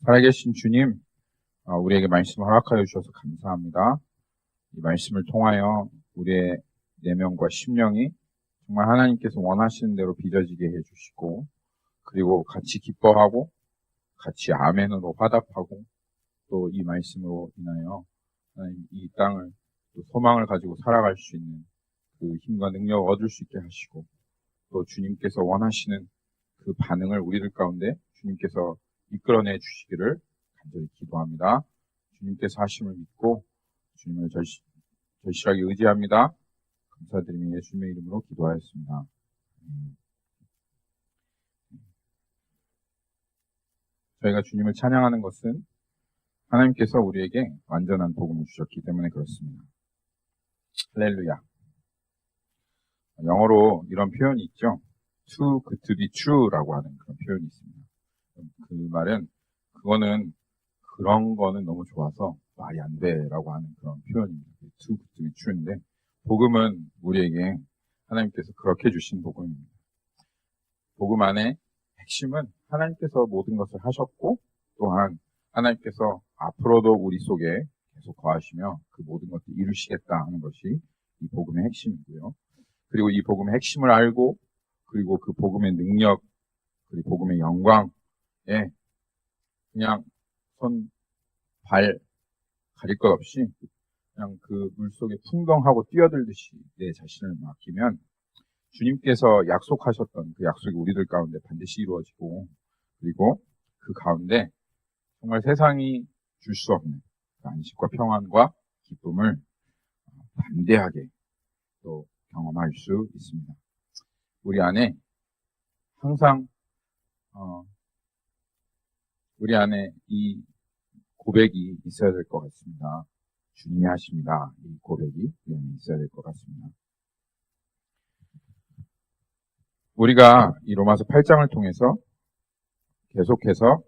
살아계신 주님, 우리에게 말씀을 허락하여 주셔서 감사합니다. 이 말씀을 통하여 우리의 내면과 심령이 정말 하나님께서 원하시는 대로 빚어지게 해주시고, 그리고 같이 기뻐하고, 같이 아멘으로 화답하고, 또 이 말씀으로 인하여 하나님 이 땅을 또 소망을 가지고 살아갈 수 있는 그 힘과 능력을 얻을 수 있게 하시고, 또 주님께서 원하시는 그 반응을 우리들 가운데 주님께서 이끌어내 주시기를 간절히 기도합니다. 주님께서 하심을 믿고 주님을 절실하게 의지합니다. 감사드리며 예수님의 이름으로 기도하였습니다. 저희가 주님을 찬양하는 것은 하나님께서 우리에게 완전한 복음을 주셨기 때문에 그렇습니다. 할렐루야. 영어로 이런 표현이 있죠. too good to be true라고 하는 그런 표현이 있습니다. 그 말은 그거는 그런 거는 너무 좋아서 말이 안 돼라고 하는 그런 표현입니다. too good to be true인데 복음은 우리에게 하나님께서 그렇게 주신 복음입니다. 복음 안에 핵심은 하나님께서 모든 것을 하셨고 또한 하나님께서 앞으로도 우리 속에 계속 거하시며 그 모든 것을 이루시겠다 하는 것이 이 복음의 핵심이고요. 그리고 이 복음의 핵심을 알고 그리고 그 복음의 능력 그리고 복음의 영광에 그냥 손, 발 가릴 것 없이 그냥 그 물속에 풍덩하고 뛰어들듯이 내 자신을 맡기면 주님께서 약속하셨던 그 약속이 우리들 가운데 반드시 이루어지고 그리고 그 가운데 정말 세상이 줄 수 없는 그 안식과 평안과 기쁨을 담대하게 또 경험할 수 있습니다. 우리 안에 항상 우리 안에 이 고백이 있어야 될 것 같습니다. 주님이 하십니다. 이 고백이 우리 안에 있어야 될 것 같습니다. 우리가 이 로마서 8장을 통해서 계속해서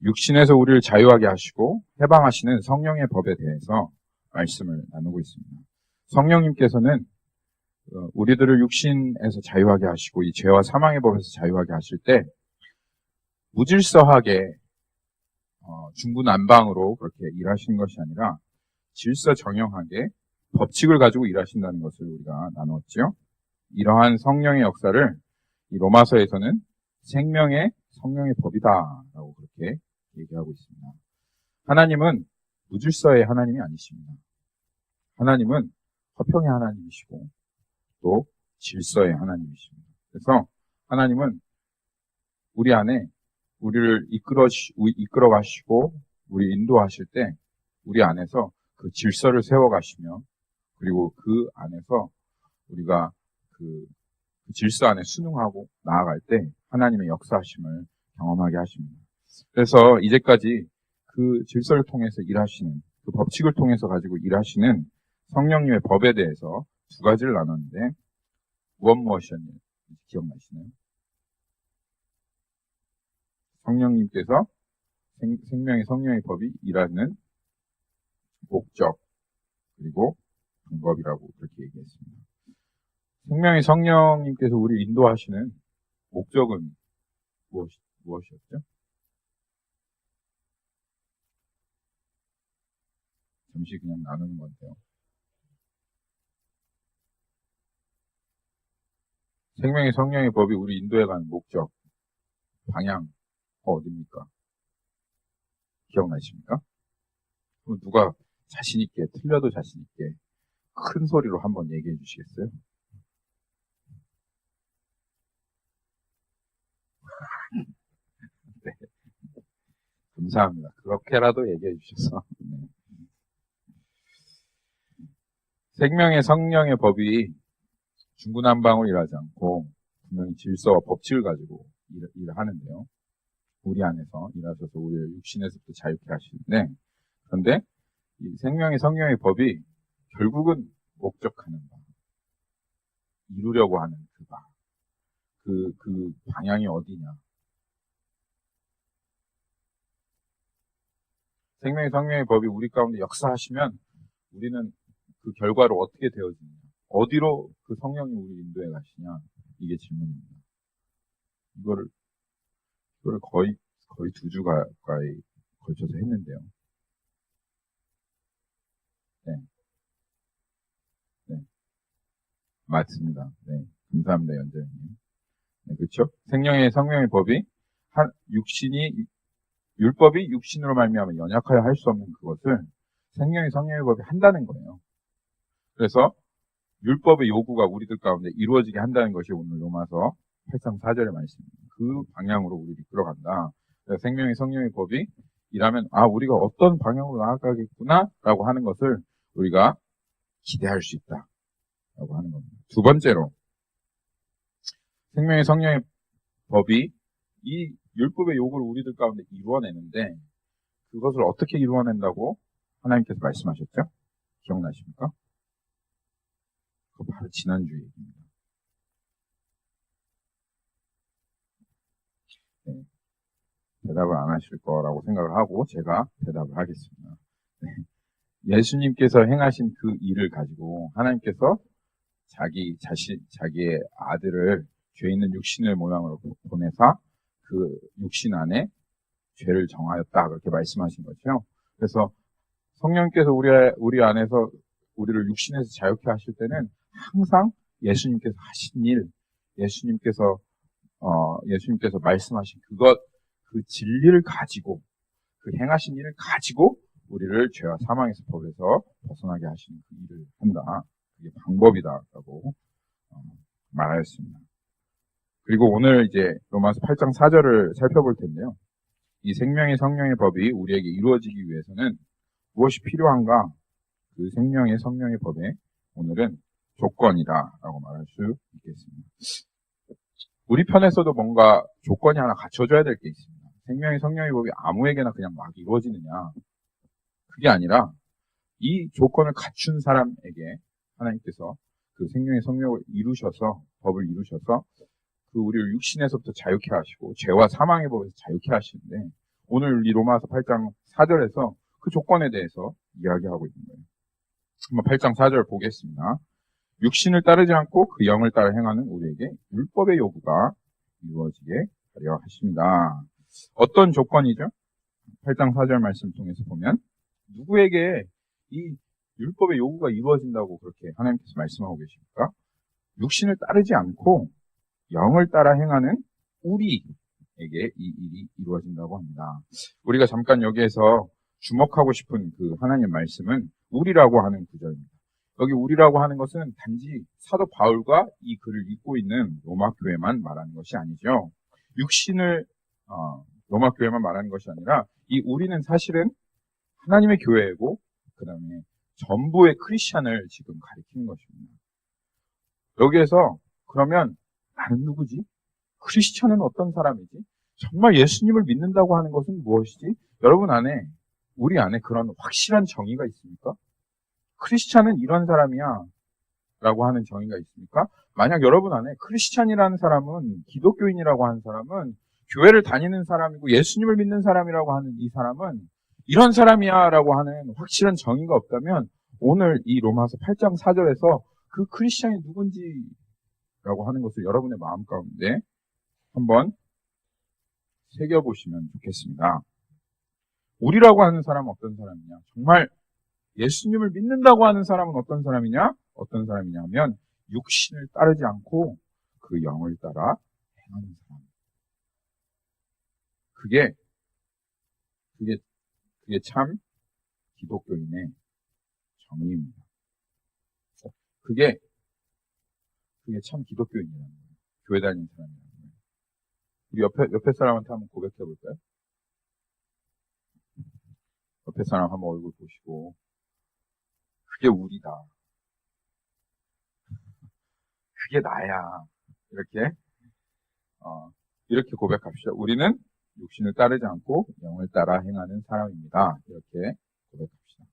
육신에서 우리를 자유하게 하시고 해방하시는 성령의 법에 대해서 말씀을 나누고 있습니다. 성령님께서는 우리들을 육신에서 자유하게 하시고 이 죄와 사망의 법에서 자유하게 하실 때 무질서하게 중구난방으로 그렇게 일하시는 것이 아니라 질서정연하게 법칙을 가지고 일하신다는 것을 우리가 나누었죠. 이러한 성령의 역사를 이 로마서에서는 생명의 성령의 법이다라고 그렇게 얘기하고 있습니다. 하나님은 무질서의 하나님이 아니십니다. 하나님은 화평의 하나님이시고 또 질서의 하나님이십니다. 그래서 하나님은 우리 안에 우리를 이끌어 가시고 우리 인도하실 때 우리 안에서 그 질서를 세워 가시며 그리고 그 안에서 우리가 그 질서 안에 순응하고 나아갈 때 하나님의 역사하심을 경험하게 하십니다. 그래서 이제까지 그 질서를 통해서 일하시는 그 법칙을 통해서 가지고 일하시는 성령님의 법에 대해서 두 가지를 나눴는데 무엇이었는지 기억나시나요? 성령님께서 생명의 성령의 법이 일하는 목적 그리고 방법이라고 그렇게 얘기했습니다. 생명의 성령님께서 우리를 인도하시는 목적은 무엇이었죠? 잠시 그냥 나누는 건데요. 생명의 성령의 법이 우리 인도해가는 목적, 방향, 어디입니까? 기억나십니까? 그럼 누가 자신있게, 틀려도 자신있게 큰 소리로 한번 얘기해 주시겠어요? 네. 감사합니다. 그렇게라도 얘기해 주셔서. 네. 생명의 성령의 법이 중구난방으로 일하지 않고 분명히 질서와 법칙을 가지고 일을 하는데요. 우리 안에서 일하셔서 우리를 육신에서부터 자유케 하시는데 그런데 이 생명의 성령의 법이 결국은 목적하는 바, 이루려고 하는 그 바, 그 방향이 어디냐. 생명의 성령의 법이 우리 가운데 역사하시면 우리는 그 결과로 어떻게 되어지느냐. 어디로 그 성령이 우리 인도해 가시냐. 이게 질문입니다. 이거를 거의 2주 가까이 걸쳐서 했는데요. 네, 네, 맞습니다. 네, 감사합니다, 연재님. 네, 그렇죠? 생명의 성령의 법이 율법이 육신으로 말미암아 연약하여 할 수 없는 그것을 생명의 성령의 법이 한다는 거예요. 그래서 율법의 요구가 우리들 가운데 이루어지게 한다는 것이 오늘 로마서 8장 4절의 말씀입니다. 그 방향으로 우리를 이끌어간다. 생명의 성령의 법이 일하면 우리가 어떤 방향으로 나아가겠구나라고 하는 것을 우리가 기대할 수 있다라고 하는 겁니다. 두 번째로 생명의 성령의 법이 이 율법의 요구를 우리들 가운데 이루어내는데 그것을 어떻게 이루어낸다고 하나님께서 말씀하셨죠? 기억나십니까? 그거 바로 지난주 얘기입니다. 네. 대답을 안 하실 거라고 생각을 하고 제가 대답을 하겠습니다. 네. 예수님께서 행하신 그 일을 가지고 하나님께서 자기의 아들을 죄 있는 육신의 모양으로 보내사 그 육신 안에 죄를 정하였다 그렇게 말씀하신 거죠. 그래서 성령께서 우리 안에서 우리를 육신에서 자유케 하실 때는 항상 예수님께서 하신 일, 예수님께서 말씀하신 그 진리를 가지고 그 행하신 일을 가지고 우리를 죄와 사망에서 법에서 벗어나게 하시는 그 일을 한다. 그게 방법이다라고 말하였습니다. 그리고 오늘 이제 로마서 8장 4절을 살펴볼 텐데요. 이 생명의 성령의 법이 우리에게 이루어지기 위해서는 무엇이 필요한가? 그 생명의 성령의 법에 오늘은 조건이다라고 말할 수 있겠습니다. 우리 편에서도 뭔가 조건이 하나 갖춰져야 될 게 있습니다. 생명의 성령의 법이 아무에게나 그냥 막 이루어지느냐? 그게 아니라 이 조건을 갖춘 사람에게 하나님께서 그 생명의 성령을 이루셔서 법을 이루셔서 그 우리를 육신에서부터 자유케 하시고 죄와 사망의 법에서 자유케 하시는데 오늘 이 로마서 8장 4절에서 그 조건에 대해서 이야기하고 있는 거예요. 한번 8장 4절 보겠습니다. 육신을 따르지 않고 그 영을 따라 행하는 우리에게 율법의 요구가 이루어지게 하려 하십니다. 어떤 조건이죠? 8장 4절 말씀 통해서 보면 누구에게 이 율법의 요구가 이루어진다고 그렇게 하나님께서 말씀하고 계십니까? 육신을 따르지 않고 영을 따라 행하는 우리에게 이 일이 이루어진다고 합니다. 우리가 잠깐 여기에서 주목하고 싶은 그 하나님의 말씀은 우리라고 하는 구절입니다. 여기 우리라고 하는 것은 단지 사도 바울과 이 글을 읽고 있는 로마 교회만 말하는 것이 아니죠. 육신을 로마 교회만 말하는 것이 아니라 이 우리는 사실은 하나님의 교회이고 그 다음에 전부의 크리스찬을 지금 가리키는 것입니다. 여기에서 그러면 나는 누구지? 크리스찬은 어떤 사람이지? 정말 예수님을 믿는다고 하는 것은 무엇이지? 여러분 안에 우리 안에 그런 확실한 정의가 있습니까? 크리스찬은 이런 사람이야 라고 하는 정의가 있습니까? 만약 여러분 안에 크리스찬이라는 사람은 기독교인이라고 하는 사람은 교회를 다니는 사람이고 예수님을 믿는 사람이라고 하는 이 사람은 이런 사람이야 라고 하는 확실한 정의가 없다면 오늘 이 로마서 8장 4절에서 그 크리스찬이 누군지 라고 하는 것을 여러분의 마음 가운데 한번 새겨보시면 좋겠습니다. 우리라고 하는 사람은 어떤 사람이냐? 정말 예수님을 믿는다고 하는 사람은 어떤 사람이냐? 어떤 사람이냐 하면 육신을 따르지 않고 그 영을 따라 행하는 사람. 그게 참 기독교인의 정의입니다. 그게 참 기독교인이라는 거예요. 교회 다니는 사람이라는 거예요. 우리 옆에 사람한테 한번 고백해 볼까요? 옆에 사람 한번 얼굴 보시고 그게 우리다. 그게 나야. 이렇게 고백합시다. 우리는 육신을 따르지 않고 영을 따라 행하는 사람입니다. 이렇게 고백합시다.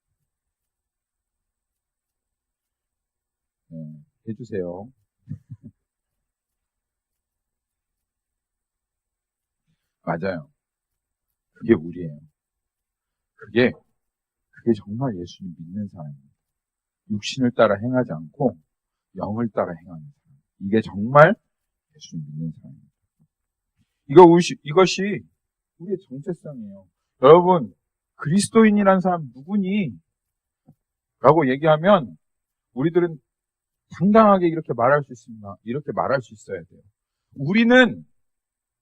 네, 해주세요. 맞아요. 그게 우리예요. 그게 정말 예수님 믿는 사람입니다. 육신을 따라 행하지 않고 영을 따라 행하는 사람. 이게 정말 예수님 믿는 사람입니다. 이것이 우리의 정체성이에요. 여러분, 그리스도인이라는 사람 누구니? 라고 얘기하면 우리들은 당당하게 이렇게 말할 수 있습니다. 이렇게 말할 수 있어야 돼요. 우리는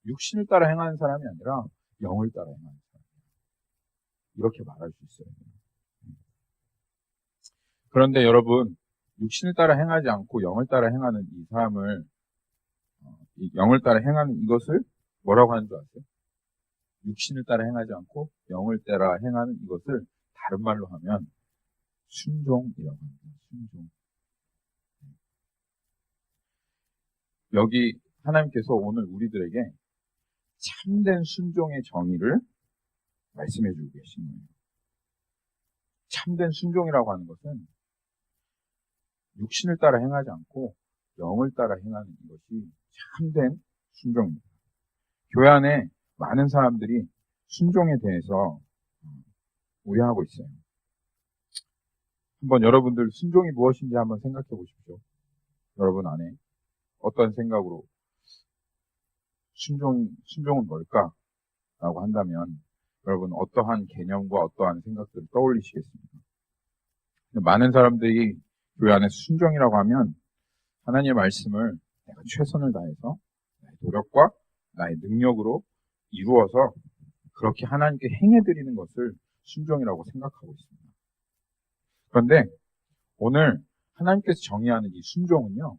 육신을 따라 행하는 사람이 아니라 영을 따라 행하는 사람이에요. 이렇게 말할 수 있어야 돼요. 그런데 여러분, 육신을 따라 행하지 않고 영을 따라 행하는 이 사람을, 영을 따라 행하는 이것을 뭐라고 하는 줄 아세요? 육신을 따라 행하지 않고 영을 따라 행하는 이것을 다른 말로 하면 순종이라고 합니다. 순종. 여기 하나님께서 오늘 우리들에게 참된 순종의 정의를 말씀해 주고 계신 거예요. 참된 순종이라고 하는 것은 육신을 따라 행하지 않고 영을 따라 행하는 이것이 참된 순종입니다. 교회 안에 많은 사람들이 순종에 대해서 오해하고 있어요. 한번 여러분들 순종이 무엇인지 한번 생각해 보십시오. 여러분 안에 어떤 생각으로 순종은 뭘까? 라고 한다면 여러분 어떠한 개념과 어떠한 생각들을 떠올리시겠습니까? 많은 사람들이 교회 안에 순종이라고 하면 하나님의 말씀을 내가 최선을 다해서 나의 노력과 나의 능력으로 이루어서 그렇게 하나님께 행해드리는 것을 순종이라고 생각하고 있습니다. 그런데 오늘 하나님께서 정의하는 이 순종은요,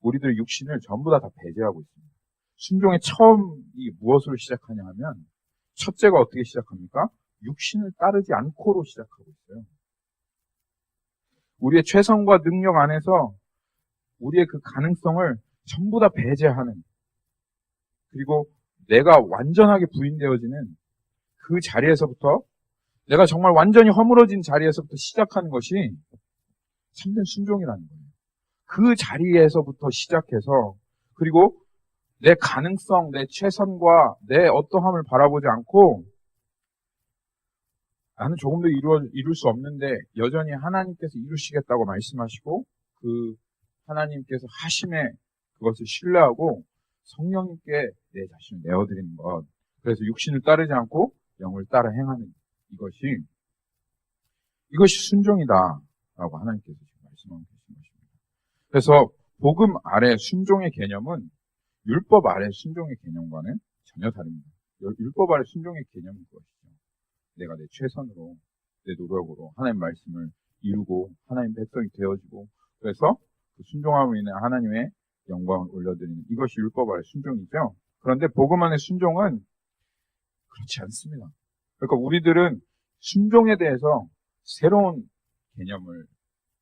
우리들 육신을 전부 다 배제하고 있습니다. 순종의 처음이 무엇으로 시작하냐 하면, 첫째가 어떻게 시작합니까? 육신을 따르지 않고로 시작하고 있어요. 우리의 최선과 능력 안에서 우리의 그 가능성을 전부 다 배제하는, 그리고 내가 완전하게 부인되어지는 그 자리에서부터, 내가 정말 완전히 허물어진 자리에서부터 시작하는 것이 참된 순종이라는 거예요. 그 자리에서부터 시작해서, 그리고 내 가능성, 내 최선과 내 어떠함을 바라보지 않고 나는 조금 더 이룰 수 없는데 여전히 하나님께서 이루시겠다고 말씀하시고 그 하나님께서 하심에 그것을 신뢰하고 성령님께 내 자신을 내어드리는 것. 그래서 육신을 따르지 않고 영을 따라 행하는 이것이 순종이다라고 하나님께서 지금 말씀하고 계신 것입니다. 그래서 복음 아래 순종의 개념은 율법 아래 순종의 개념과는 전혀 다릅니다. 율법 아래 순종의 개념은 그것이죠. 내가 내 최선으로, 내 노력으로 하나님 말씀을 이루고 하나님 백성이 되어지고, 그래서 그 순종함으로 인해 하나님의 영광을 올려드리는 이것이 율법 아래 순종이죠. 그런데 복음 안의 순종은 그렇지 않습니다. 그러니까 우리들은 순종에 대해서 새로운 개념을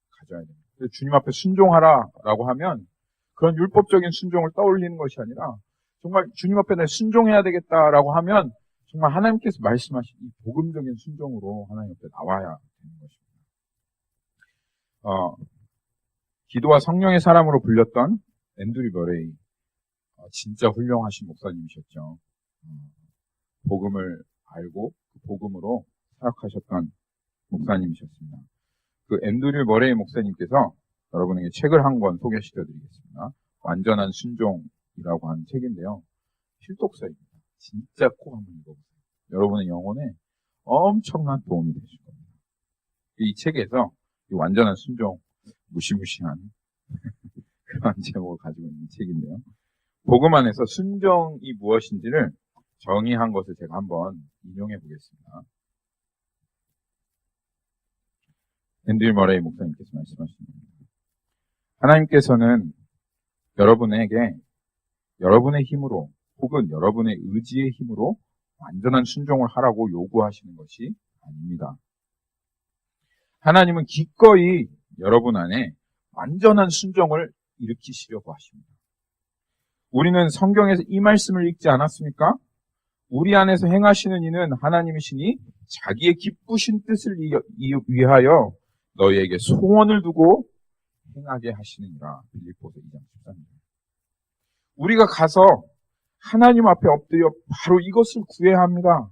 가져야 됩니다. 그래서 주님 앞에 순종하라라고 하면 그런 율법적인 순종을 떠올리는 것이 아니라 정말 주님 앞에 내가 순종해야 되겠다라고 하면 정말 하나님께서 말씀하신 이 복음적인 순종으로 하나님 앞에 나와야 되는 것입니다. 기도와 성령의 사람으로 불렸던 앤드류 머레이, 진짜 훌륭하신 목사님이셨죠. 복음을 알고 그 복음으로 사역하셨던 목사님이셨습니다. 그 앤드류 머레이 목사님께서 여러분에게 책을 한 권 소개시켜 드리겠습니다. 완전한 순종이라고 하는 책인데요. 필독서입니다. 진짜 꼭 한번 읽어보세요. 여러분의 영혼에 엄청난 도움이 되실 겁니다. 이 책에서 이 완전한 순종, 무시무시한 그런 제목을 가지고 있는 책인데요. 복음 안에서 순종이 무엇인지를 정의한 것을 제가 한번 인용해 보겠습니다. 앤드류 머레이 목사님께서 말씀하십니다. 하나님께서는 여러분에게 여러분의 힘으로 혹은 여러분의 의지의 힘으로 완전한 순종을 하라고 요구하시는 것이 아닙니다. 하나님은 기꺼이 여러분 안에 완전한 순종을 일으키시려고 하십니다. 우리는 성경에서 이 말씀을 읽지 않았습니까? 우리 안에서 행하시는 이는 하나님이시니 자기의 기쁘신 뜻을 위하여 너희에게 소원을 두고 행하게 하시느니라. 빌립보서 2장 13절. 우리가 가서 하나님 앞에 엎드려 바로 이것을 구해야 합니다.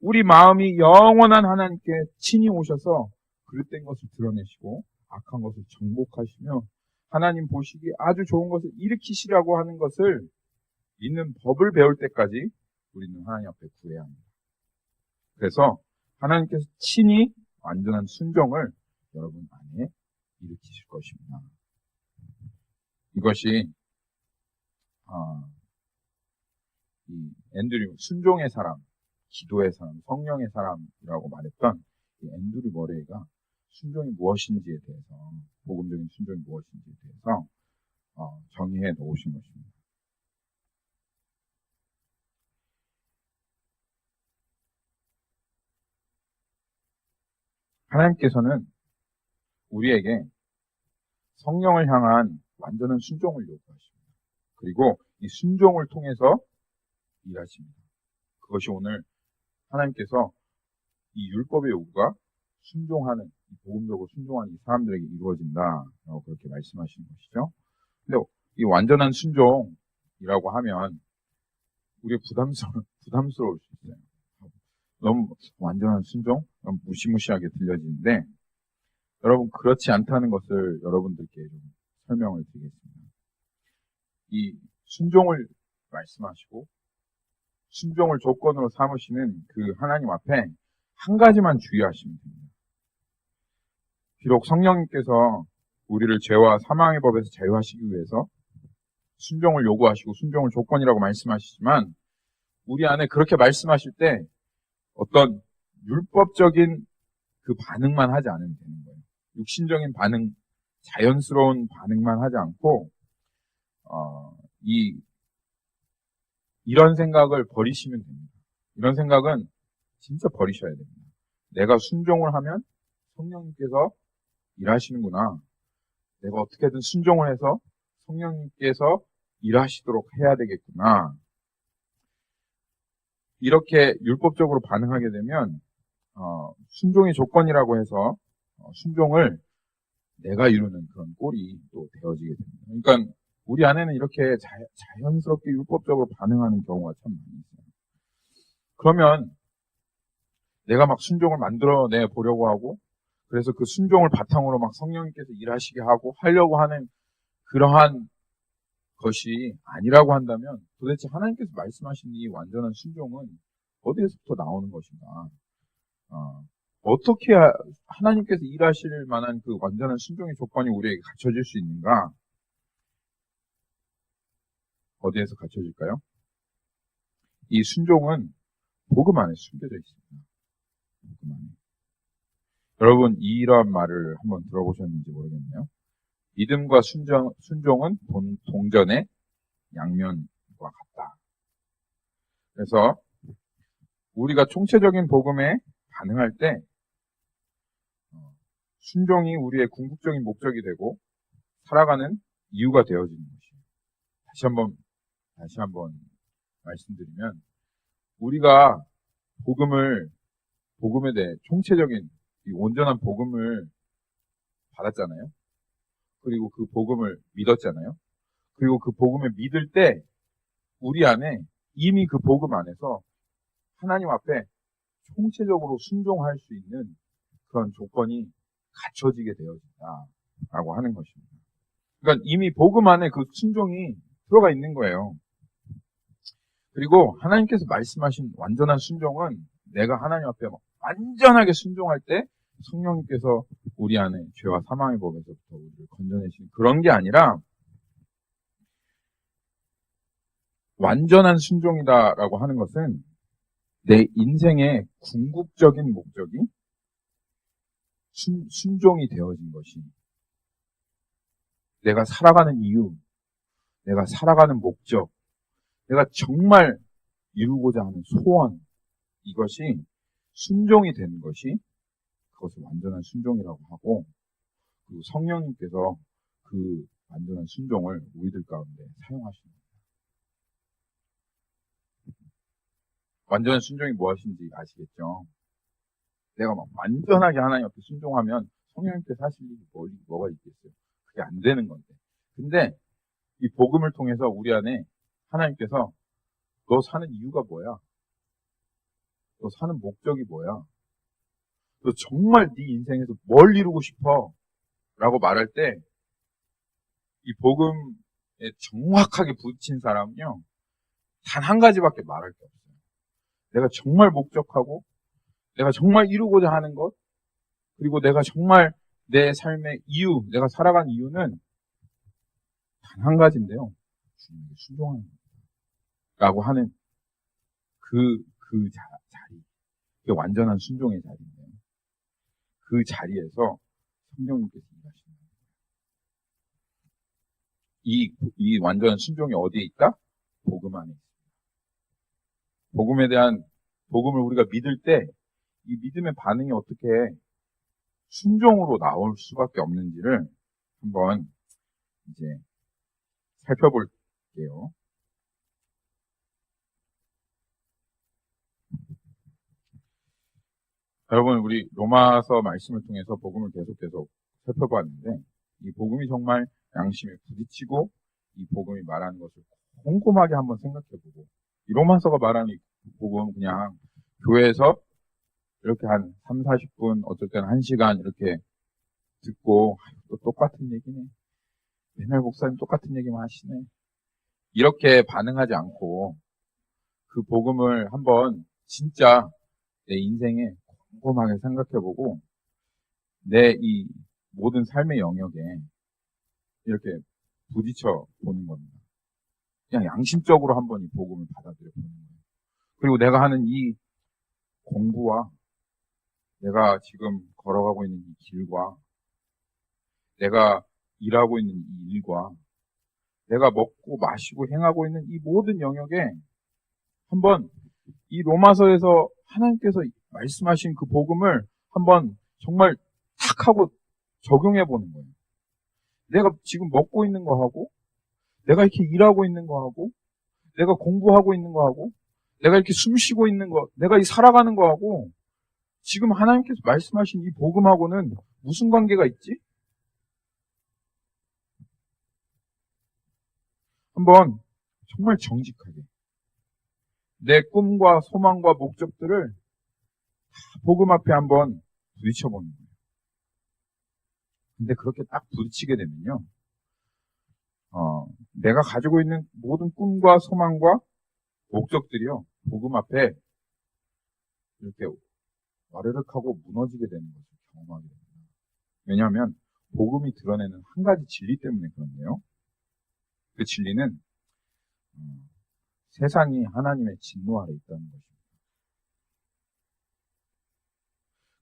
우리 마음이 영원한 하나님께 친히 오셔서 그릇된 것을 드러내시고 악한 것을 정복하시며 하나님 보시기에 아주 좋은 것을 일으키시라고 하는 것을 믿는 법을 배울 때까지 우리는 하나님 앞에 구해야 합니다. 그래서 하나님께서 친히 완전한 순종을 여러분 안에 일으키실 것입니다. 이것이 이 앤드류 순종의 사람, 기도의 사람, 성령의 사람이라고 말했던 이 앤드류 머레이가 순종이 무엇인지에 대해서, 복음적인 순종이 무엇인지에 대해서 정의해 놓으신 것입니다. 하나님께서는 우리에게 성령을 향한 완전한 순종을 요구하십니다. 그리고 이 순종을 통해서 일하십니다. 그것이 오늘 하나님께서 이 율법의 요구가 순종하는, 복음적으로 순종하는 이 사람들에게 이루어진다라고 그렇게 말씀하시는 것이죠. 근데 이 완전한 순종이라고 하면 우리가 부담스러울 수 있어요. 너무 완전한 순종? 너무 무시무시하게 들려지는데, 여러분 그렇지 않다는 것을 여러분들께 좀 설명을 드리겠습니다. 이 순종을 말씀하시고 순종을 조건으로 삼으시는 그 하나님 앞에 한 가지만 주의하시면 됩니다. 비록 성령님께서 우리를 죄와 사망의 법에서 자유하시기 위해서 순종을 요구하시고 순종을 조건이라고 말씀하시지만, 우리 안에 그렇게 말씀하실 때 어떤 율법적인 그 반응만 하지 않으면 되는 거예요. 육신적인 반응, 자연스러운 반응만 하지 않고 이런 생각을 버리시면 됩니다. 이런 생각은 진짜 버리셔야 됩니다. 내가 순종을 하면 성령님께서 일하시는구나. 내가 어떻게든 순종을 해서 성령님께서 일하시도록 해야 되겠구나. 이렇게 율법적으로 반응하게 되면 순종의 조건이라고 해서 순종을 내가 이루는 그런 꼴이 또 되어지게 됩니다. 그러니까 우리 안에는 이렇게 자연스럽게 율법적으로 반응하는 경우가 참 많이 있어요. 그러면 내가 막 순종을 만들어내 보려고 하고, 그래서 그 순종을 바탕으로 막 성령님께서 일하시게 하려고 하는 그러한 것이 아니라고 한다면, 도대체 하나님께서 말씀하신 이 완전한 순종은 어디에서부터 나오는 것인가? 어떻게 하나님께서 일하실 만한 그 완전한 순종의 조건이 우리에게 갖춰질 수 있는가? 어디에서 갖춰질까요? 이 순종은 복음 안에 숨겨져 있습니다. 복음 안에. 여러분 이런 말을 한번 들어보셨는지 모르겠네요. 믿음과 순종은 동전의 양면과 같다. 그래서 우리가 총체적인 복음에 반응할 때 순종이 우리의 궁극적인 목적이 되고 살아가는 이유가 되어지는 것이에요. 다시 한번 말씀드리면, 우리가 복음에 대해 총체적인 이 온전한 복음을 받았잖아요. 그리고 그 복음을 믿었잖아요. 그리고 그 복음을 믿을 때 우리 안에 이미 그 복음 안에서 하나님 앞에 총체적으로 순종할 수 있는 그런 조건이 갖춰지게 되어진다라고 하는 것입니다. 그러니까 이미 복음 안에 그 순종이 들어가 있는 거예요. 그리고 하나님께서 말씀하신 완전한 순종은 내가 하나님 앞에 완전하게 순종할 때 성령님께서 우리 안에 죄와 사망의 법에서부터 우리를 건져내시는 그런 게 아니라, 완전한 순종이다라고 하는 것은 내 인생의 궁극적인 목적이 순종이 되어진 것이, 내가 살아가는 이유, 내가 살아가는 목적, 내가 정말 이루고자 하는 소원, 이것이 순종이 되는 것이 그것을 완전한 순종이라고 하고, 그리고 성령님께서 그 완전한 순종을 우리들 가운데 사용하십니다. 완전한 순종이 무엇인지 아시겠죠? 내가 막 완전하게 하나님 앞에 순종하면 성령님께서 하실 일이 뭐가 있겠어요? 그게 안 되는 건데. 근데 이 복음을 통해서 우리 안에 하나님께서 너 사는 이유가 뭐야? 너 사는 목적이 뭐야? 너 정말 네 인생에서 뭘 이루고 싶어? 라고 말할 때 이 복음에 정확하게 붙인 사람은요, 단 한 가지밖에 말할 게 없어요. 내가 정말 목적하고 내가 정말 이루고자 하는 것, 그리고 내가 정말 내 삶의 이유, 내가 살아간 이유는 단 한 가지인데요. 주님에게 순종하는 거라고 하는 그 자리, 그게 완전한 순종의 자리인데요. 그 자리에서 성령님께서 일하시는 거예요. 이 완전한 순종이 어디에 있다? 복음 안에 있습니다. 복음에 대한, 복음을 우리가 믿을 때 이 믿음의 반응이 어떻게 순종으로 나올 수밖에 없는지를 한번 이제 살펴볼게요. 여러분, 우리 로마서 말씀을 통해서 복음을 계속 살펴봤는데, 이 복음이 정말 양심에 부딪히고, 이 복음이 말하는 것을 꼼꼼하게 한번 생각해보고, 이 로마서가 말하는 이 복음은 그냥 교회에서 이렇게 한 3, 40분, 어쩔 때는 1시간 이렇게 듣고, 또 똑같은 얘기네. 맨날 목사님 똑같은 얘기만 하시네. 이렇게 반응하지 않고, 그 복음을 한번 진짜 내 인생에 꼼꼼하게 생각해보고, 내 이 모든 삶의 영역에 이렇게 부딪혀 보는 겁니다. 그냥 양심적으로 한번 이 복음을 받아들여 보는 거예요. 그리고 내가 하는 이 공부와 내가 지금 걸어가고 있는 이 길과 내가 일하고 있는 이 일과 내가 먹고 마시고 행하고 있는 이 모든 영역에 한번 이 로마서에서 하나님께서 말씀하신 그 복음을 한번 정말 탁 하고 적용해 보는 거예요. 내가 지금 먹고 있는 거하고 내가 이렇게 일하고 있는 거하고 내가 공부하고 있는 거하고 내가 이렇게 숨 쉬고 있는 거, 내가 이 살아가는 거하고 지금 하나님께서 말씀하신 이 복음하고는 무슨 관계가 있지? 한번 정말 정직하게 내 꿈과 소망과 목적들을 복음 앞에 한번 부딪혀보는 거예요. 근데 그렇게 딱 부딪히게 되면요, 내가 가지고 있는 모든 꿈과 소망과 목적들이요, 복음 앞에 이렇게 와르륵 하고 무너지게 되는 것을 경험하게 됩니다. 왜냐하면 복음이 드러내는 한 가지 진리 때문에 그런데요. 그 진리는 세상이 하나님의 진노 아래 있다는 것입니다.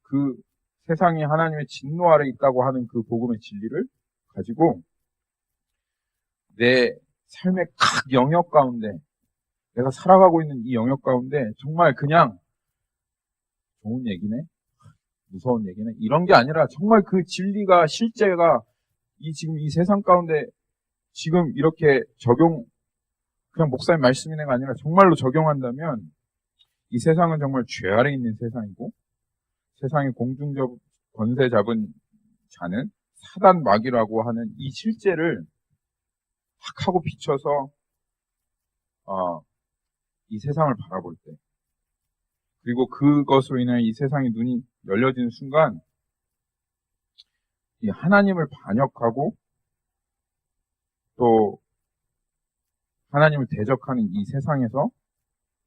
그 세상이 하나님의 진노 아래 있다고 하는 그 복음의 진리를 가지고 내 삶의 각 영역 가운데, 내가 살아가고 있는 이 영역 가운데 정말 그냥 좋은 얘기네, 무서운 얘기네, 이런 게 아니라 정말 그 진리가, 실제가 지금 이 세상 가운데 지금 이렇게 그냥 목사님 말씀이네가 아니라 정말로 적용한다면 이 세상은 정말 죄 아래 있는 세상이고, 세상의 공중적 권세 잡은 자는 사단 마귀라고 하는 이 실제를 탁 하고 비춰서 이 세상을 바라볼 때, 그리고 그것으로 인해 이 세상의 눈이 열려지는 순간 이 하나님을 반역하고 또 하나님을 대적하는 이 세상에서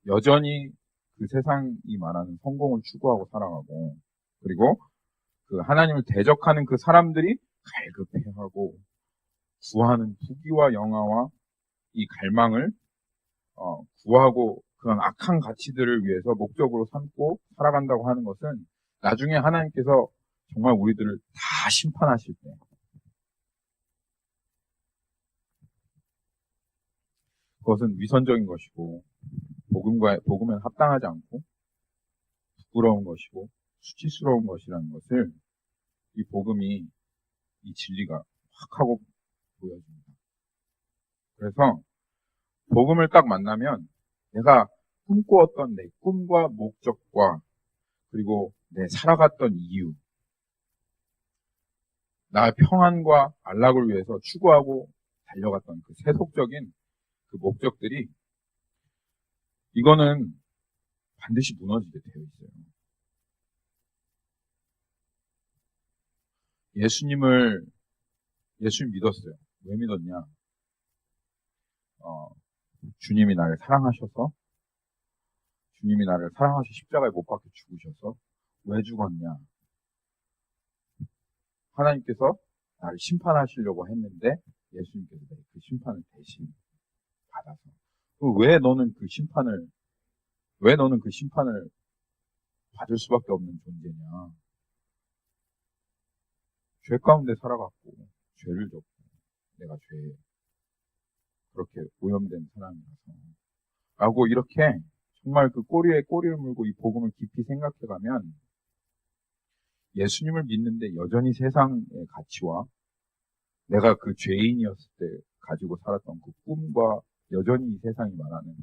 여전히 그 세상이 말하는 성공을 추구하고 살아가고, 그리고 그 하나님을 대적하는 그 사람들이 갈급해하고 구하는 부귀와 영화와 이 갈망을 구하고 그런 악한 가치들을 위해서 목적으로 삼고 살아간다고 하는 것은 나중에 하나님께서 정말 우리들을 다 심판하실 때 그것은 위선적인 것이고 복음에 합당하지 않고 부끄러운 것이고 수치스러운 것이라는 것을 이 복음이, 이 진리가 확 하고 보여줍니다. 그래서 복음을 딱 만나면 내가 꿈꾸었던 내 꿈과 목적과 그리고 내 살아갔던 이유, 나의 평안과 안락을 위해서 추구하고 달려갔던 그 세속적인 그 목적들이, 이거는 반드시 무너지게 되어 있어요. 예수님 믿었어요. 왜 믿었냐? 주님이 나를 사랑하셔서 주님이 나를 사랑하셔 십자가에 못 박혀 죽으셔서 왜 죽었냐? 하나님께서 나를 심판하시려고 했는데 예수님께서 그 심판을 대신 받아서 왜 너는 그 심판을 받을 수밖에 없는 존재냐? 죄 가운데 살아갔고 죄를 졌고 내가 죄에 그렇게 오염된 사람이라서 라고 이렇게 정말 그 꼬리에 꼬리를 물고 이 복음을 깊이 생각해가면 예수님을 믿는데 여전히 세상의 가치와 내가 그 죄인이었을 때 가지고 살았던 그 꿈과 여전히 이 세상이 말하는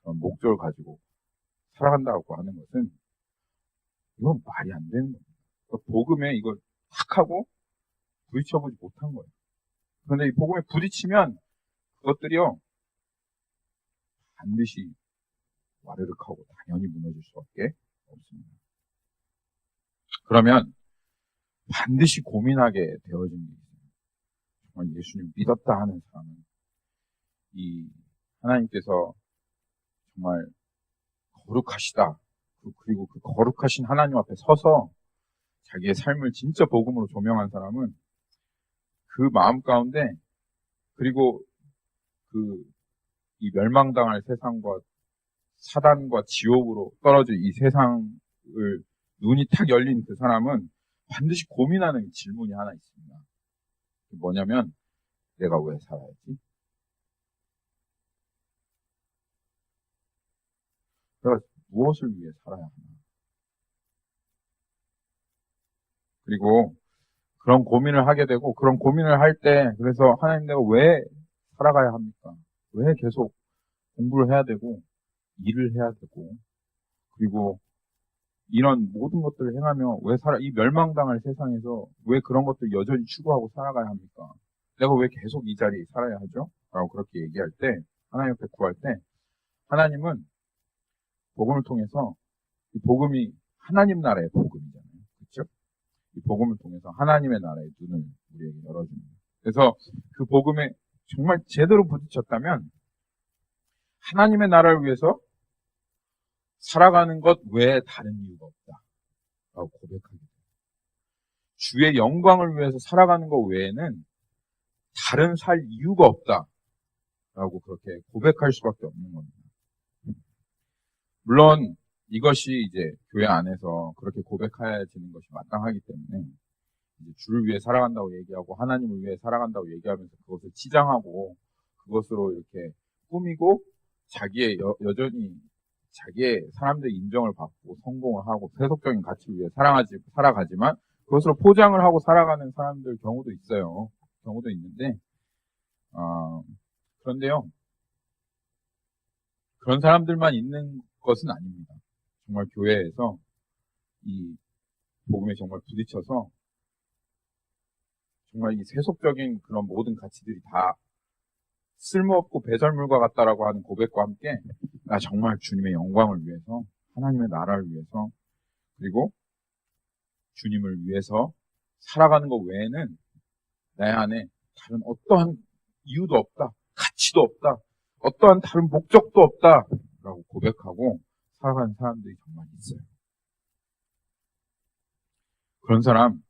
그런 목적을 가지고 살아간다고 하는 것은 이건 말이 안 되는 겁니다. 그러니까 복음에 이걸 탁 하고 부딪혀보지 못한 거예요. 그런데 이 복음에 부딪히면 그것들이요 반드시 와르륵하고 당연히 무너질 수밖에 없습니다. 그러면 반드시 고민하게 되어진 게 있어요. 정말 예수님 믿었다 하는 사람은 이 하나님께서 정말 거룩하시다. 그리고 그 거룩하신 하나님 앞에 서서 자기의 삶을 진짜 복음으로 조명한 사람은 그 마음 가운데 그리고 이 멸망당할 세상과 사단과 지옥으로 떨어질 이 세상을 눈이 탁 열린 그 사람은 반드시 고민하는 질문이 하나 있습니다. 뭐냐면 내가 왜 살아야지? 내가 무엇을 위해 살아야 하나? 그리고 그런 고민을 하게 되고 그런 고민을 할 때 그래서 하나님 내가 왜 살아가야 합니까? 왜 계속 공부를 해야 되고 일을 해야 되고 그리고 이런 모든 것들을 행하며 이 멸망당할 세상에서 왜 그런 것들 여전히 추구하고 살아가야 합니까? 내가 왜 계속 이 자리에 살아야 하죠? 라고 그렇게 얘기할 때 하나님 앞에 구할 때 하나님은 복음을 통해서 이 복음이 하나님 나라의 복음이잖아요. 그렇죠? 이 복음을 통해서 하나님의 나라의 눈을 우리에게 열어줍니다. 그래서 그 복음에 정말 제대로 부딪혔다면 하나님의 나라를 위해서 살아가는 것 외에 다른 이유가 없다. 라고 고백하게 돼요. 주의 영광을 위해서 살아가는 것 외에는 다른 살 이유가 없다. 라고 그렇게 고백할 수밖에 없는 겁니다. 물론 이것이 이제 교회 안에서 그렇게 고백해지는 것이 마땅하기 때문에 이제 주를 위해 살아간다고 얘기하고 하나님을 위해 살아간다고 얘기하면서 그것을 치장하고 그것으로 이렇게 꾸미고 여전히 자기의 사람들의 인정을 받고 성공을 하고 세속적인 가치를 위해 살아가지만 그것으로 포장을 하고 살아가는 사람들 경우도 있어요. 경우도 있는데 그런데요. 그런 사람들만 있는 것은 아닙니다. 정말 교회에서 이 복음에 정말 부딪혀서 정말 이 세속적인 그런 모든 가치들이 다 쓸모없고 배설물과 같다라고 하는 고백과 함께 나 정말 주님의 영광을 위해서 하나님의 나라를 위해서 그리고 주님을 위해서 살아가는 것 외에는 내 안에 다른 어떠한 이유도 없다. 가치도 없다. 어떠한 다른 목적도 없다. 라고 고백하고 살아가는 사람들이 정말 있어요. 그런 사람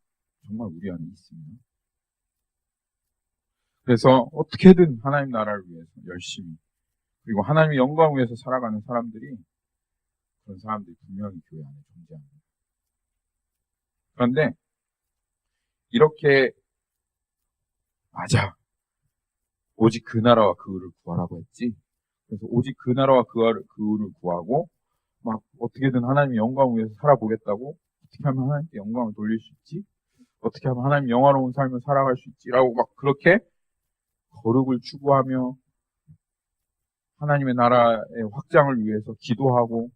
정말 우리 안에 있습니다. 그래서 어떻게든 하나님 나라를 위해서 열심히 그리고 하나님의 영광을 위해서 살아가는 사람들이 그런 사람들이 분명히 교회 안에 존재합니다. 그런데 이렇게 맞아. 오직 그 나라와 그 의를 구하라고 했지. 그래서 오직 그 나라와 그 의를 구하고 막 어떻게든 하나님의 영광을 위해서 살아보겠다고 어떻게 하면 하나님께 영광을 돌릴 수 있지? 어떻게 하면 하나님 영화로운 삶을 살아갈 수 있지라고 막 그렇게 거룩을 추구하며 하나님의 나라의 확장을 위해서 기도하고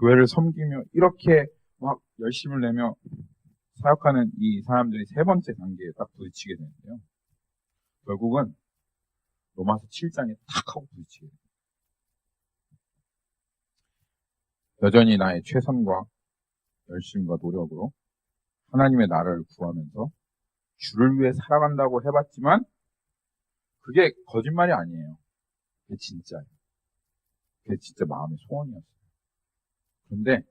교회를 섬기며 이렇게 막 열심을 내며 사역하는 이 사람들이 세 번째 단계에 딱 부딪히게 되는데요. 결국은 로마서 7장에 탁 하고 부딪히게 됩니다. 여전히 나의 최선과 열심과 노력으로 하나님의 나라를 구하면서 주를 위해 살아간다고 해봤지만 그게 거짓말이 아니에요. 그게 진짜예요. 그게 진짜 마음의 소원이었어요. 그런데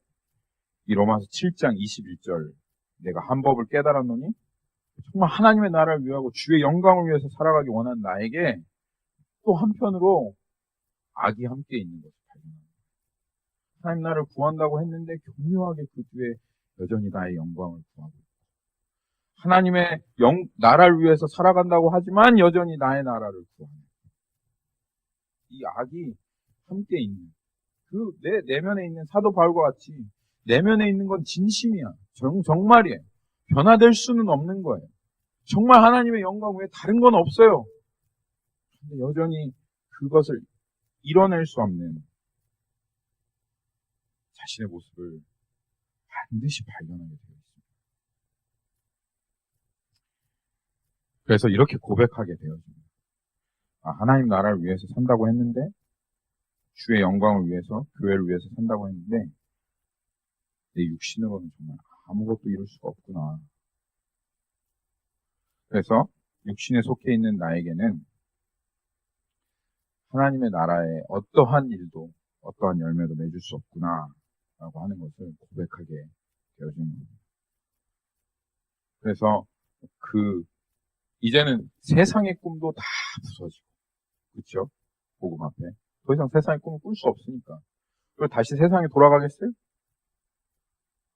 이 로마서 7장 21절 내가 한 법을 깨달았노니 정말 하나님의 나라를 위하고 주의 영광을 위해서 살아가기 원하는 나에게 또 한편으로 악이 함께 있는 것을 발견합니다. 하나님 나라를 구한다고 했는데 교묘하게 그 뒤에 여전히 나의 영광을 구하고 있고, 하나님의 나라를 위해서 살아간다고 하지만 여전히 나의 나라를 구하는 이 악이 함께 있는 그 내 내면에 있는 사도 바울과 같이 내면에 있는 건 진심이야. 정말이에요. 변화될 수는 없는 거예요. 정말 하나님의 영광 외에 다른 건 없어요. 근데 여전히 그것을 이뤄낼 수 없는 자신의 모습을 반드시 발견하게 되어 있습니다. 그래서 이렇게 고백하게 되어집니다. 하나님 나라를 위해서 산다고 했는데, 주의 영광을 위해서, 교회를 위해서 산다고 했는데, 내 육신으로는 정말 아무것도 이룰 수가 없구나. 그래서 육신에 속해 있는 나에게는 하나님의 나라에 어떠한 일도, 어떠한 열매도 맺을 수 없구나 라고 하는 것을 고백하게 되어지는 겁니다. 그래서 이제는 세상의 꿈도 다 부서지고, 그렇죠? 복음 앞에 더 이상 세상의 꿈을 꿀 수 없으니까. 그리고 다시 세상에 돌아가겠어요?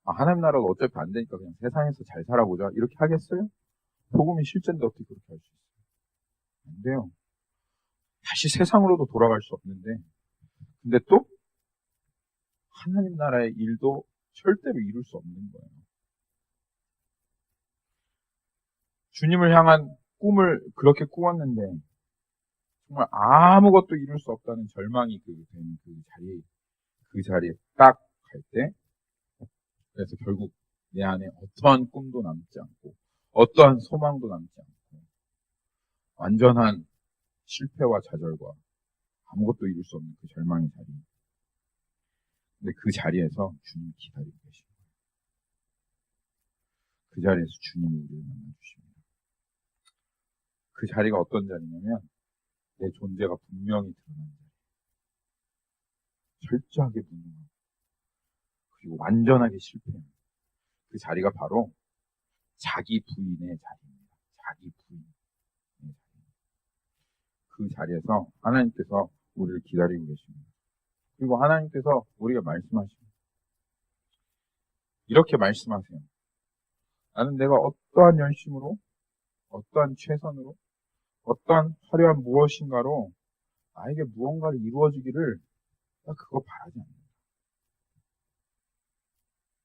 하나님 나라가 어차피 안 되니까 그냥 세상에서 잘 살아보자 이렇게 하겠어요? 복음이 실제인데 어떻게 그렇게 할 수 있어요? 안 돼요. 다시 세상으로도 돌아갈 수 없는데, 근데 또 하나님 나라의 일도 절대로 이룰 수 없는 거예요. 주님을 향한 꿈을 그렇게 꾸었는데 정말 아무것도 이룰 수 없다는 절망이 된 그 자리에 딱 갈 때, 그래서 결국 내 안에 어떠한 꿈도 남지 않고 어떠한 소망도 남지 않고 완전한 실패와 좌절과 아무것도 이룰 수 없는 그 절망의 자리. 근데 그 자리에서 주님이 기다리고 계십니다. 그 자리에서 주님이 우리를 만나주십니다. 그 자리가 어떤 자리냐면 내 존재가 분명히 드러나는 자리. 철저하게 분명하고 그리고 완전하게 실패하는 그 자리가 바로 자기 부인의 자리입니다. 자기 부인의 자리. 그 자리에서 하나님께서 우리를 기다리고 계십니다. 그리고 하나님께서 우리가 말씀하십니다. 이렇게 말씀하세요. 나는 내가 어떠한 열심으로, 어떠한 최선으로, 어떠한 화려한 무엇인가로 나에게 무언가를 이루어지기를 나 그거 바라지 않는다.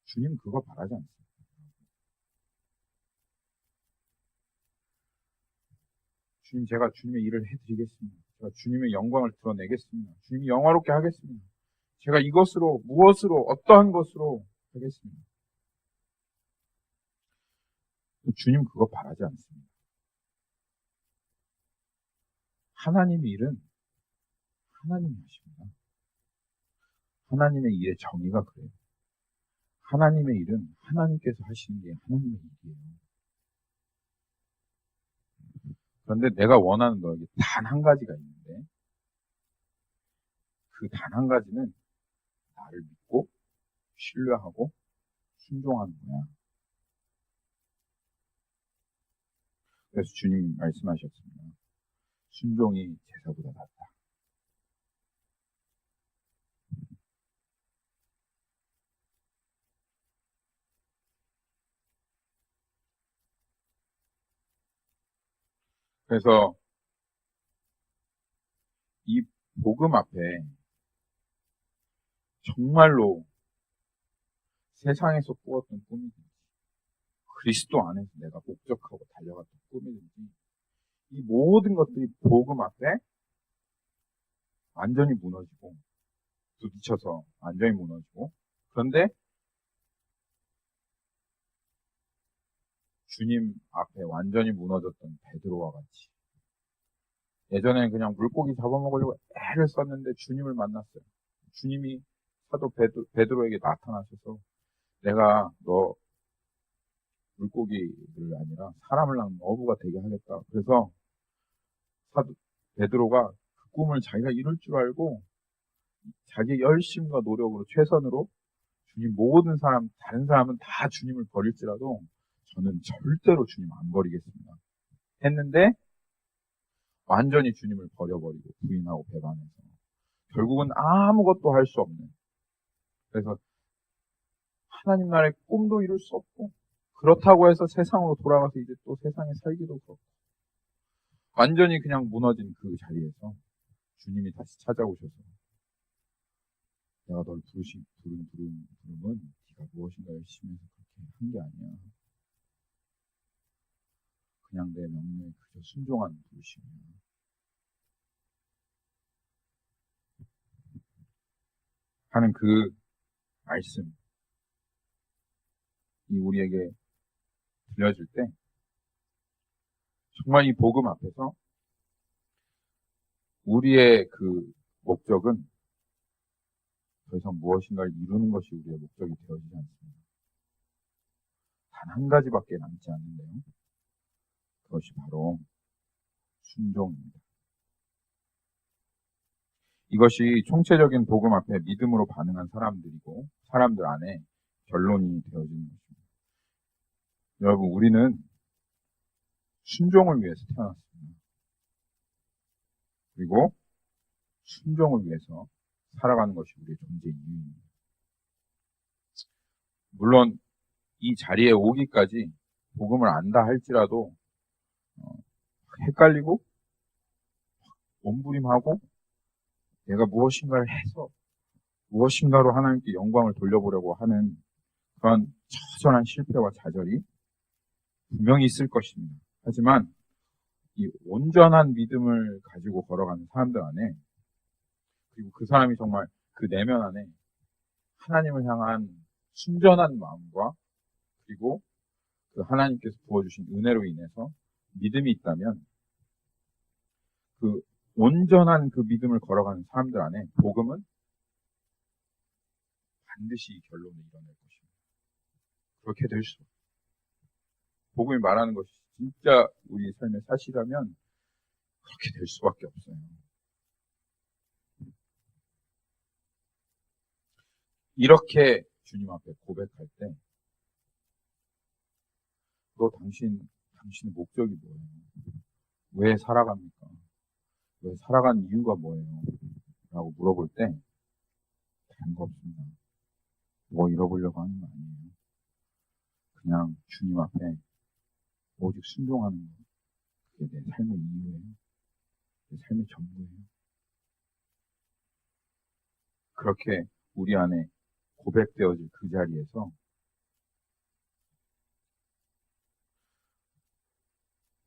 주님 그거 바라지 않습니다. 주님, 제가 주님의 일을 해드리겠습니다. 제가 주님의 영광을 드러내겠습니다. 주님이 영화롭게 하겠습니다. 제가 이것으로, 무엇으로, 어떠한 것으로 하겠습니다. 주님 그거 바라지 않습니다. 하나님의 일은 하나님이 하십니다. 하나님의 일의 정의가 그래요. 하나님의 일은 하나님께서 하시는 게 하나님의 일이에요. 그런데 내가 원하는 너에게 단 한 가지가 있는데 그 단 한 가지는 나를 믿고 신뢰하고 순종하는 거야. 그래서 주님이 말씀하셨습니다. 순종이 제사보다 낫다. 그래서 이 복음 앞에 정말로 세상에서 꾸었던 꿈이든지 그리스도 안에서 내가 목적하고 달려갔던 꿈이든지 이 모든 것들이 복음 앞에 완전히 무너지고 부딪혀서 완전히 무너지고, 그런데 주님 앞에 완전히 무너졌던 베드로와 같이 예전에 그냥 물고기 잡아먹으려고 애를 썼는데 주님을 만났어요. 주님이 사도 베드로에게 나타나셔서 내가 너 물고기를 아니라 사람을 낳는 어부가 되게 하겠다. 그래서 사도 베드로가 그 꿈을 자기가 이룰 줄 알고 자기 열심과 노력으로 최선으로 주님 모든 사람, 다른 사람은 다 주님을 버릴지라도 저는 절대로 주님 안 버리겠습니다. 했는데 완전히 주님을 버려버리고 부인하고 배반해서 결국은 아무것도 할 수 없는, 그래서 하나님 나라의 꿈도 이룰 수 없고, 그렇다고 해서 세상으로 돌아가서 이제 또 세상에 살기도 그렇고, 완전히 그냥 무너진 그 자리에서 주님이 다시 찾아오셔서 내가 널 부름은 네가 무엇인가 열심히 해서 그렇게 한 게 아니야. 그냥 내 명령에 그저 순종하는 부르심이야. 하는 그 말씀이 우리에게 들려질 때 정말 이 복음 앞에서 우리의 그 목적은 더 이상 무엇인가를 이루는 것이 우리의 목적이 되어지지 않습니다. 단 한 가지밖에 남지 않는데요. 그것이 바로 순종입니다. 이것이 총체적인 복음 앞에 믿음으로 반응한 사람들이고 사람들 안에 결론이 되어지는 것입니다. 여러분, 우리는 순종을 위해서 태어났습니다. 그리고 순종을 위해서 살아가는 것이 우리의 존재 이유입니다. 물론 이 자리에 오기까지 복음을 안다 할지라도 헷갈리고 몸부림하고 내가 무엇인가를 해서 무엇인가로 하나님께 영광을 돌려보려고 하는 그런 처절한 실패와 좌절이 분명히 있을 것입니다. 하지만 이 온전한 믿음을 가지고 걸어가는 사람들 안에, 그리고 그 사람이 정말 그 내면 안에 하나님을 향한 순전한 마음과 그리고 그 하나님께서 부어주신 은혜로 인해서 믿음이 있다면 그 온전한 그 믿음을 걸어가는 사람들 안에 복음은 반드시 이 결론을 이뤄낼 것입니다. 그렇게 될 수, 복음이 말하는 것이 진짜 우리 삶의 사실이라면 그렇게 될 수밖에 없어요. 이렇게 주님 앞에 고백할 때, 당신의 목적이 뭐예요? 왜 살아갑니까? 왜 살아간 이유가 뭐예요? 라고 물어볼 때, 다른 거 없습니다. 뭐 잃어보려고 하는 거 아니에요. 그냥 주님 앞에 오직 순종하는 거. 그게 내 삶의 이유예요. 내 삶의 전부예요. 그렇게 우리 안에 고백되어질 그 자리에서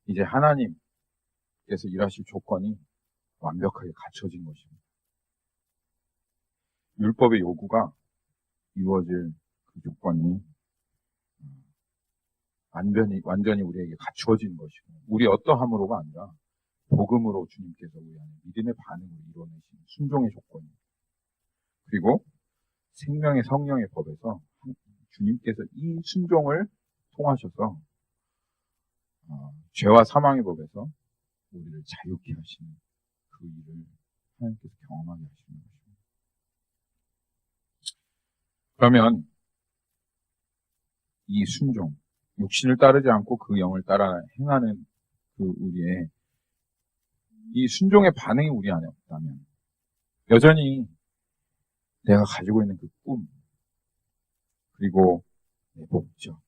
이제 하나님께서 일하실 조건이 완벽하게 갖춰진 것입니다. 율법의 요구가 이루어질 그 조건이 완전히 우리에게 갖추어진 것이고, 우리 어떠함으로가 아니라 복음으로 주님께서 우리 안에 믿음의 반응을 이루어내신 순종의 조건입니다. 그리고 생명의 성령의 법에서 주님께서 이 순종을 통하셔서 죄와 사망의 법에서 우리를 자유케 하시는 그 일을 하나님께서 경험하게 하시는 것입니다. 그러면 이 순종, 육신을 따르지 않고 그 영을 따라 행하는 그 우리의 이 순종의 반응이 우리 안에 없다면 여전히 내가 가지고 있는 그 꿈, 그리고 내 목적,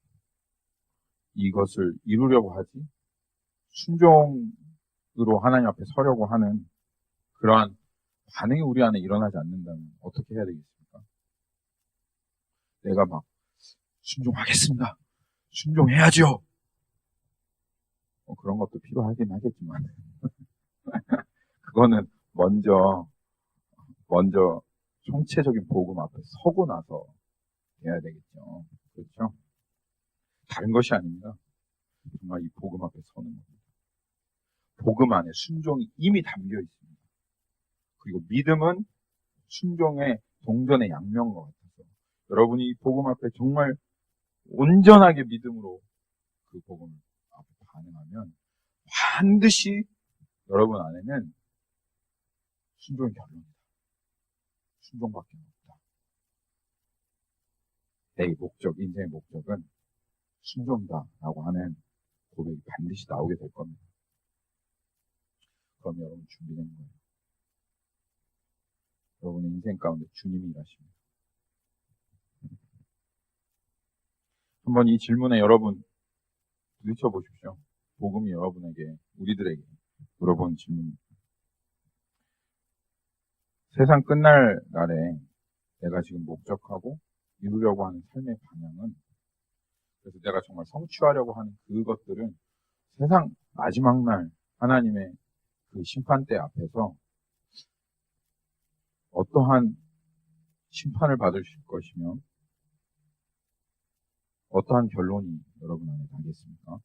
이것을 이루려고 하지 순종으로 하나님 앞에 서려고 하는 그러한 반응이 우리 안에 일어나지 않는다면 어떻게 해야 되겠습니까? 내가 막 순종하겠습니다. 순종해야죠. 그런 것도 필요하긴 하겠지만 그거는 먼저 총체적인 복음 앞에 서고 나서 해야 되겠죠. 그렇죠? 다른 것이 아닙니다. 정말 이 복음 앞에 서는 겁니다. 복음 안에 순종이 이미 담겨 있습니다. 그리고 믿음은 순종의 동전의 양면과 같아서 여러분이 이 복음 앞에 정말 온전하게 믿음으로 그 복음 앞에 반응하면 반드시 여러분 안에는 순종의 결론이다. 순종밖에 없다. 내 목적, 인생의 목적은 순종이다라고 하는 고백이 반드시 나오게 될 겁니다. 그럼 여러분 준비된 거예요. 여러분의 인생 가운데 주님이 일하십니다. 한번 이 질문에 여러분 부딪혀 보십시오. 복음이 여러분에게, 우리들에게 물어본 질문입니다. 세상 끝날 날에 내가 지금 목적하고 이루려고 하는 삶의 방향은, 그래서 내가 정말 성취하려고 하는 그것들은 세상 마지막 날 하나님의 그 심판대 앞에서 어떠한 심판을 받으실 것이며 어떠한 결론이 여러분 안에 나겠습니까?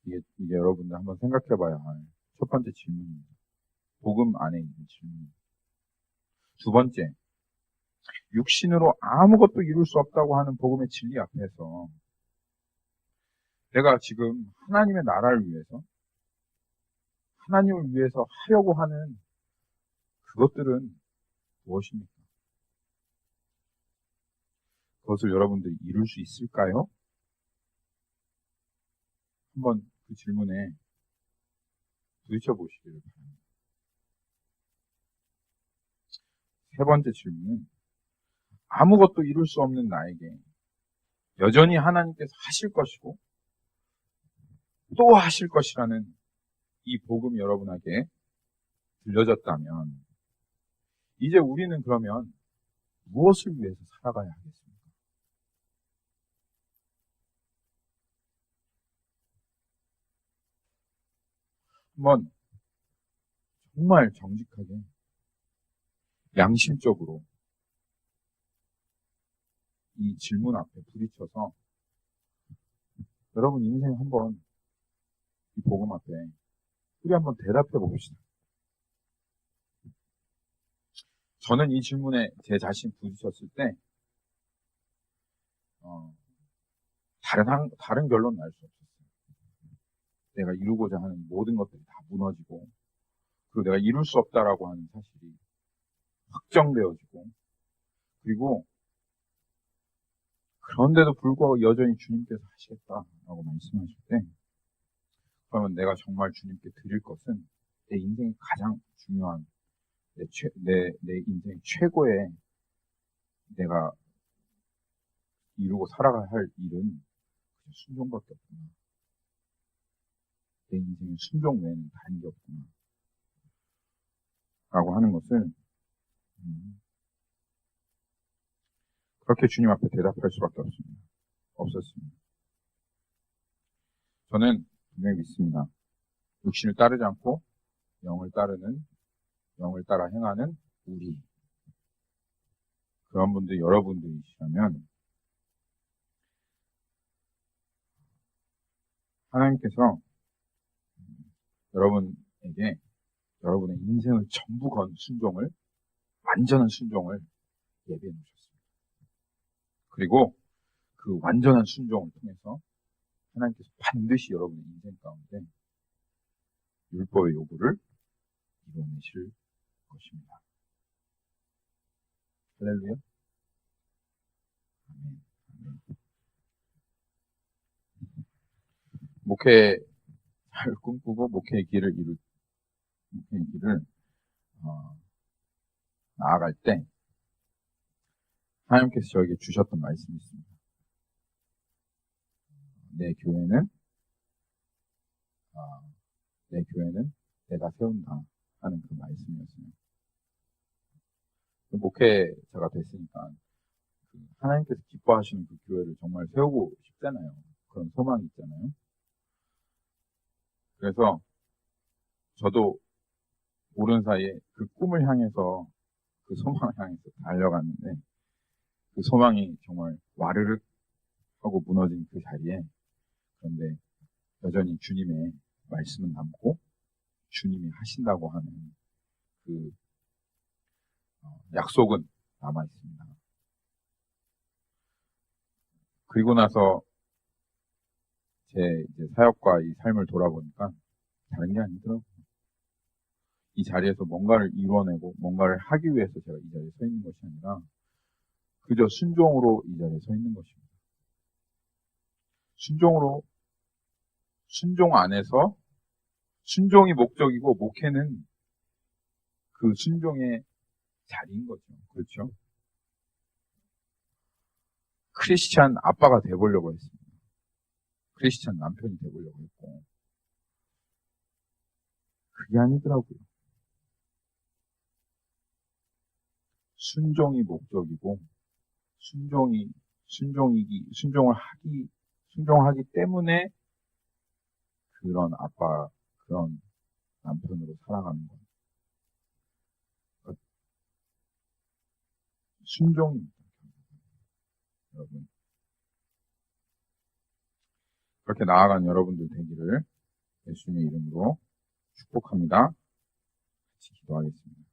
이게 여러분들 한번 생각해 봐야 할 첫 번째 질문입니다. 복음 안에 있는 질문. 두 번째, 육신으로 아무것도 이룰 수 없다고 하는 복음의 진리 앞에서 내가 지금 하나님의 나라를 위해서, 하나님을 위해서 하려고 하는 그것들은 무엇입니까? 그것을 여러분들이 이룰 수 있을까요? 한번 그 질문에 부딪혀 보시기를 바랍니다. 세 번째 질문은, 아무것도 이룰 수 없는 나에게 여전히 하나님께서 하실 것이고 또 하실 것이라는 이 복음이 여러분에게 들려졌다면 이제 우리는 그러면 무엇을 위해서 살아가야 하겠습니까? 한번 정말 정직하게 양심적으로 이 질문 앞에 부딪혀서 여러분 인생 한번 이 복음 앞에 우리 한번 대답해 봅시다. 저는 이 질문에 제 자신 부딪혔을 때 다른 결론 날 수 없었어요. 내가 이루고자 하는 모든 것들이 다 무너지고, 그리고 내가 이룰 수 없다라고 하는 사실이 확정되어지고, 그리고 그런데도 불구하고 여전히 주님께서 하시겠다라고 말씀하실 때, 그러면 내가 정말 주님께 드릴 것은 내 인생의 가장 중요한, 내 인생 최고의 내가 이루고 살아가야 할 일은 순종밖에 없구나. 내 인생의 순종 외에는 다른 게 없구나. 라고 하는 것을 그렇게 주님 앞에 대답할 수밖에 없었습니다. 저는 분명히 믿습니다. 육신을 따르지 않고 영을 따라 행하는 우리, 그런 분들 여러분들이시라면 하나님께서 여러분에게 여러분의 인생을 전부 건 순종을, 완전한 순종을 예비해 놓으셨습니다. 그리고 그 완전한 순종을 통해서 하나님께서 반드시 여러분의 인생 가운데 율법의 요구를 이뤄내실 것입니다. 할렐루야. 아멘. 아멘. 목회 잘 꿈꾸고 목회의 길을 나아갈 때 하나님께서 저에게 주셨던 말씀이 있습니다. 내 교회는 내가 세운다 하는 그 말씀이었어요. 목회자가 됐으니까 하나님께서 기뻐하시는 그 교회를 정말 세우고 싶잖아요. 그런 소망이 있잖아요. 그래서 저도 모르는 사이에 그 꿈을 향해서, 그 소망을 향해서 달려갔는데, 그 소망이 정말 와르륵 하고 무너진 그 자리에, 그런데 여전히 주님의 말씀은 남고 주님이 하신다고 하는 그 약속은 남아 있습니다. 그리고 나서 제 이제 사역과 이 삶을 돌아보니까 다른 게 아니더라고요. 이 자리에서 뭔가를 이루어내고 뭔가를 하기 위해서 제가 이 자리에 서 있는 것이 아니라 그저 순종으로 이 자리에 서 있는 것입니다. 순종 안에서 순종이 목적이고 목회는 그 순종의 자리인 거죠. 그렇죠? 크리스찬 아빠가 돼보려고 했습니다. 크리스찬 남편이 돼보려고 했고 그게 아니더라고요. 순종이 목적이고 순종하기 때문에 그런 아빠, 그런 남편으로 살아가는 거예요. 그러니까 순종입니다. 여러분. 그렇게 나아간 여러분들 되기를 예수님의 이름으로 축복합니다. 같이 기도하겠습니다.